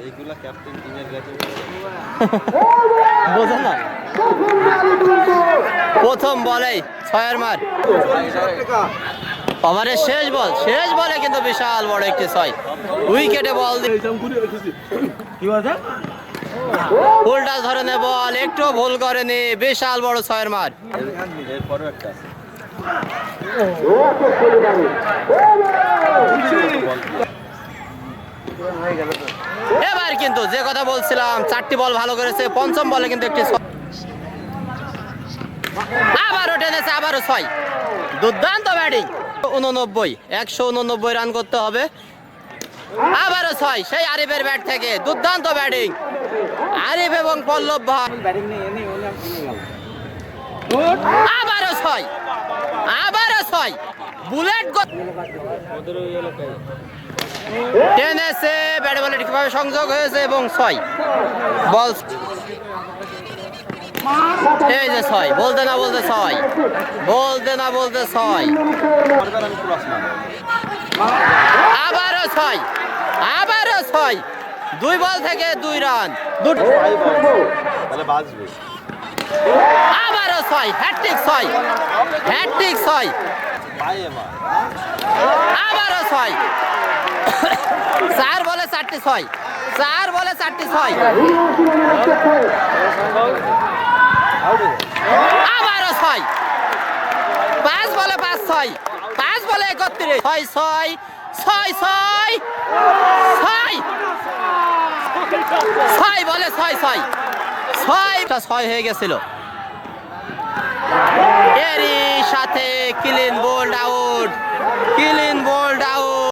এইগুলা ক্যাপ্টেন টিমের কাছে বোঝে না। প্রথম বলেই 6 মার। ওভারের শেষ বলে কিন্তু বিশাল বড় একটি 6 উইকেটে বল উল্টা ধরনের বল, একটু ভুল করেনি, বিশাল বড় 6 মার। এরপরও একটা আছে। এবার কিন্তু যে কথা বলছিলাম, 4টি বল ভালো করেছে, পঞ্চম বলে কিন্তু একটি 6 আবারও টেনেছে, আবারও 6। দুর্দান্ত ব্যাটিং। 189 রান করতে হবে। আবারও 6 সেই আরিফের ব্যাট থেকে, দুর্দান্ত ব্যাটিং আরিফ এবং পল্লব ভাই। আবারও 6 বুলেট টেনেছে, ব্যাটে বলে ঠিকভাবে সংযোগ হয়েছে এবং 6 বল। এই যে 6 বলতে না বলতে 6 আবারও 6 2 বল থেকে 2 রান। তাহলে বাজবে। আবারও 6 হ্যাটট্রিক 6 পায়ে মা। আবারও 6 4 বলে 4টি 6 আবারও 6 5 বলে 5 6 5 বলে 31 6 বলে 6 হয়ে গেছিল। এরই সাথে ক্লিন বোল্ড আউট।